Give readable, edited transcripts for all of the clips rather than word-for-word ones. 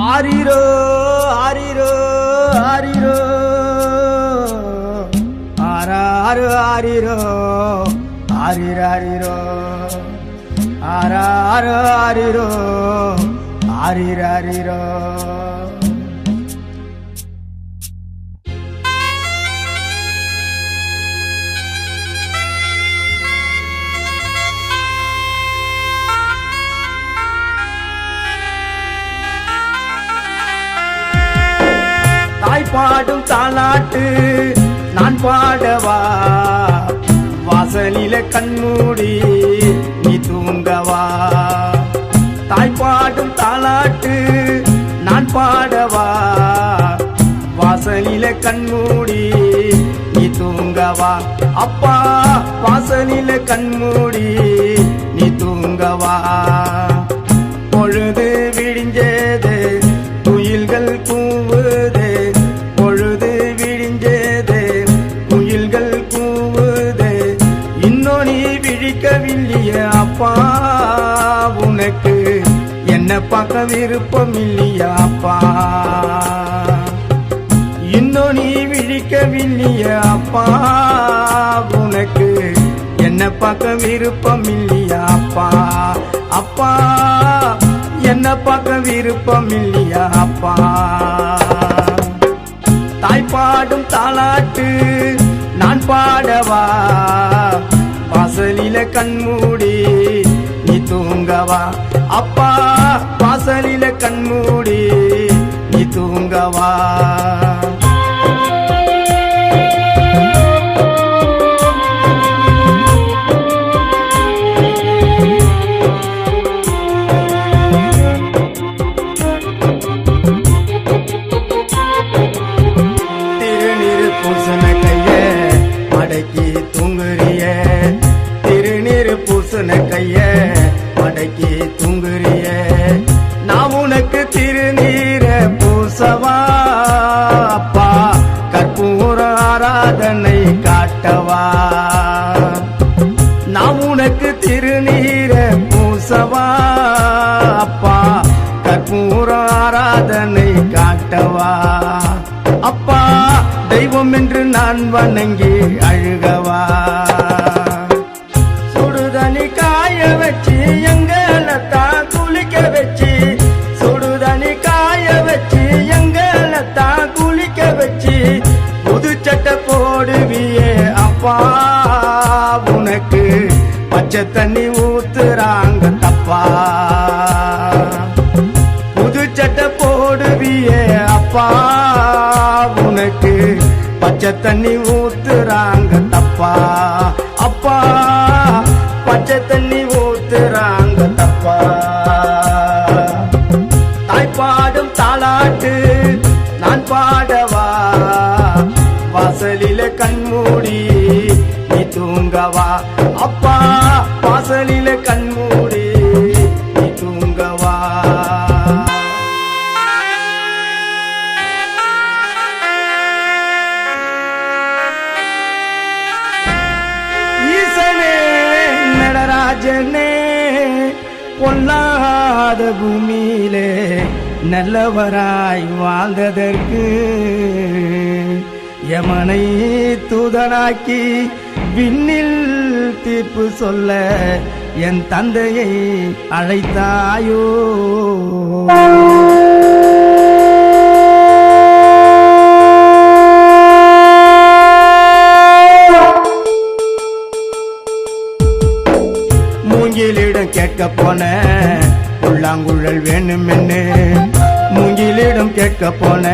ஆரிரோ ஆரிரோ ஆரிரோ ஆராரு ஆரிரோ ஆரிராரிரோ ஆராரு ஆரிரோ ஆரிராரிரோ பாடும் தாலாட்டு நான் பாடவா வாசலில கண்மூடி நீ தூங்கவா தாய் பாடும் தாலாட்டு நான் பாடவா வாசலில கண்மூடி நீ தூங்கவா அப்பா வாசலில கண்மூடி நீ தூங்கவா பொழுது விடிஞ்சது குயில்கள் கூவுது பொழுது விடிஞ்சது குயில்கள் கூவுது இன்னும் நீ விழிக்கவில்லையே அப்பா உனக்கு என்ன பார்க்க விருப்பம் இல்லையா அப்பா இன்னும் நீ விழிக்கவில்லையே அப்பா உனக்கு என்ன பார்க்க விருப்பம் இல்லையா அப்பா அப்பா என்ன பார்க்க விருப்பம் இல்லையா அப்பா தாய் பாடும் தாலாட்டு நான் பாடவா வாசலில கண்மூடி நீ தூங்கவா அப்பா வாசலில கண்மூடி நீ தூங்கவா பூசன கைய மடக்கி தூங்குறிய திருநீர் பூசன கைய மடக்கி தூங்குறிய நான் உனக்கு திருநீர பூசவா அப்பா கற்பூர ஆராதனை காட்டவா நான் உனக்கு திருநீர பூசவா அப்பா கற்பூர ஆராதனை காட்டவா அப்பா தெய்வம் என்று நான் வணங்கி அழுகவா சுடுதனி காய வச்சு எங்களத்தான் குளிக்க வச்சு சுடுதனி காய வச்சு எங்களத்தான் குளிக்க வச்சு புது சட்டை போடுவியே அப்பா உனக்கு பச்சை தண்ணி ஊத்துறாங்க தப்பா புது சட்டை போடுவியே அப்பா உனக்கு பச்சை தண்ணி ஊத்துறாங்க தப்பா அப்பா பச்சை தண்ணி ஊத்துறாங்க தப்பா தாய் பாடும் தாலாட்டு நான் பாடவா வாசலில கண்மூடி நீ தூங்கவா அப்பா வாசலில கண்மூடி நீ தூங்கவா நடராஜனே பொல்லாத பூமியிலே நல்லவராய் வாழ்ந்ததற்கு யமனை தூதனாக்கி விண்ணில் தீர்ப்பு சொல்ல என் தந்தையை அழைத்தாயோ மூங்கிலிடம் கேட்க போன புல்லாங்குழல் வேணும் என்று மூங்கிலிடம் கேட்க போன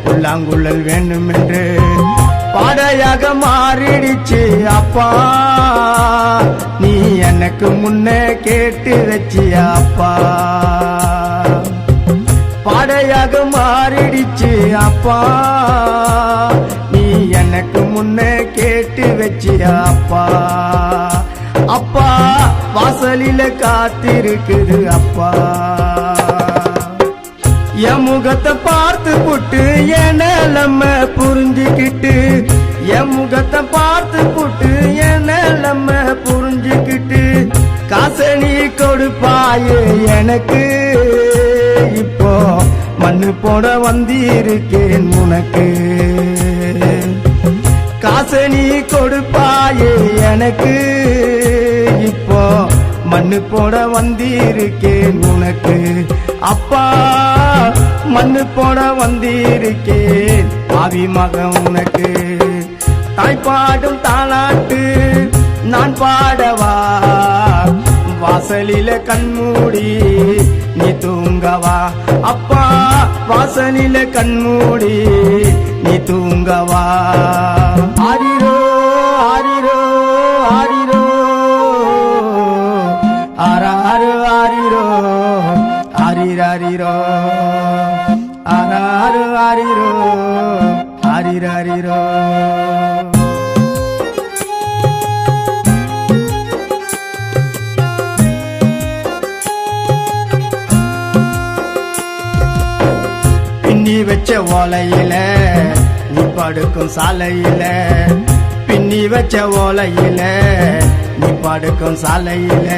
புல்லாங்குழல் வேணும் என்று பாடையாக மாறிடுச்சு அப்பா நீ எனக்கு முன்னே கேட்டு வச்சியா அப்பா பாடையாக மாறிடுச்சு அப்பா நீ எனக்கு முன்னே கேட்டு வச்சியா அப்பா அப்பா வாசலில காத்திருக்குது அப்பா என் முகத்தை பார்த்து புட்டு என் நிலைமை புரிஞ்சுக்கிட்டு என் முகத்தை பார்த்து புட்டு என் நிலைமை புரிஞ்சுக்கிட்டு காசை நீ கொடுப்பாயே எனக்கு இப்போ மண்ணு போட வந்திருக்கேன் உனக்கு. காசை நீ கொடுப்பாயே எனக்கு, இப்போ மண்ணு போட வந்திருக்கேன் உனக்கு. அப்பா மண்ணு போட வந்திருக்கேன் பாவி மகன் உனக்கு. தாய்ப்பாடும் தாலாட்டு நான் பாடவா, வாசலில கண்மூடி நீ தூங்கவா. அப்பா வாசலில கண்மூடி நீ தூங்கவா. ஆரிரோ ஆரிரோ ஆரிரோ ஆராரு ஆரிரோ ஆரிரோ ஆராரு ஆரிரோ ஆரிரோ. பின்னி வச்ச ஓலையில நீ படுக்கும் சாலையில, பின்னி வச்ச ஓலையில நீ படுக்கும் சாலையில,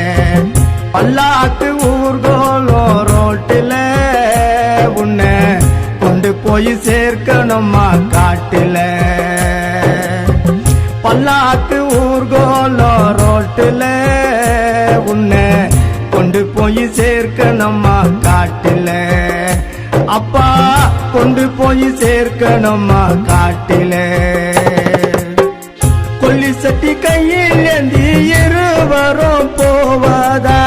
பல்லாக்கு ஊர்கோலோ ரோட்டில உன்னை கொண்டு போய் சேர்க்கணுமா காட்டுல. பல்லாக்கு ஊர்கோலோ ரோட்டில உன்னை கொண்டு போய் சேர்க்கணுமா காட்டுல. அப்பா கொண்டு போய் சேர்க்கணுமா காட்டில. கொல்லி சட்டி கையில் ஏந்தி இருவரும் போவதா,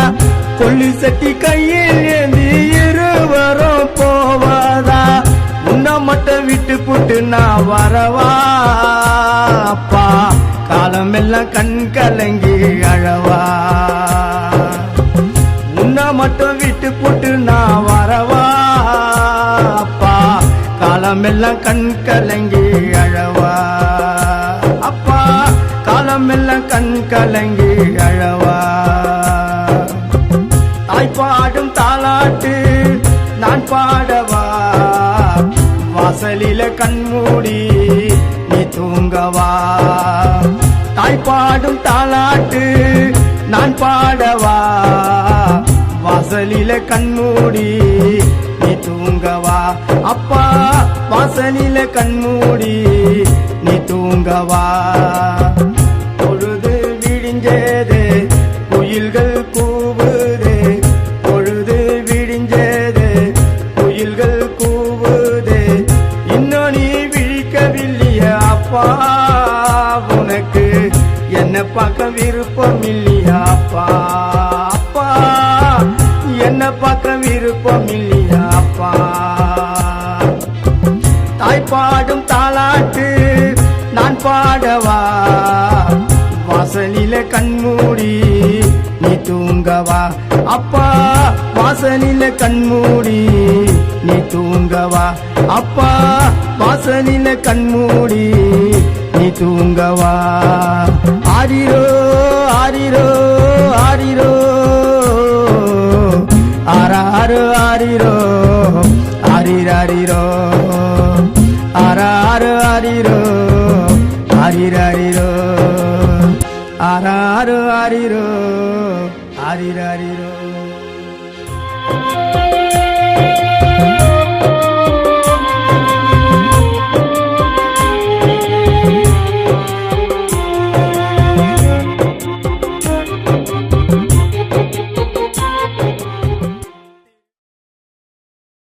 கொல்லி சட்டி கையில் ஏந்தி இருவரும் போவதா, உன்னை மட்டும் விட்டு புட்டு நான் வரவா. அப்பா காலமெல்லாம் கண் கலங்கி அழவா, உன்னை மட்டும் விட்டு புட்டு நான் வரவா. அப்பா காலமெல்லாம் கண் கலங்கி அழவா. அப்பா காலமெல்லாம் கண் கலங்கி அழவா. தாய்ப்பாடும் தாலாட்டு நான் பாடவா, வாசலில கண்மூடி நீ தூங்கவா. தாய்ப்பாடும் தாலாட்டு நான் பாடவா, வாசலில கண்மூடி நீ தூங்கவா. அப்பா வாசலில கண்மூடி நீ தூங்கவா. பொழுது விடிஞ்சது குயில்கள் கூவுது, பொழுது விடிஞ்சது குயில்கள் கூவுது, இன்னும் நீ விழிக்கவில்லையா அப்பா. உனக்கு என்ன பார்க்க விருப்பம் இல்லையா அப்பா. அப்பா என்ன பார்க்க விருப்பம் இல்லையா அப்பா. தாய்ப்பாடும் தாலாட்டு நான் பாடவா, வாசலில கண்மூடி நீ தூங்கவா. அப்பா வாசலில கண்மூடி நீ தூங்கவா. அப்பா வாசலில கண்மூடி நீ தூங்கவா. ஆரிரோ ஆரிரோ ஆரிரோ ஆராரு ஆரிரோ ஆரிரோ ஆராரு ஆரிரோ ஆரிரோ ஆராரு ஆரிரோ ஆரிரோ.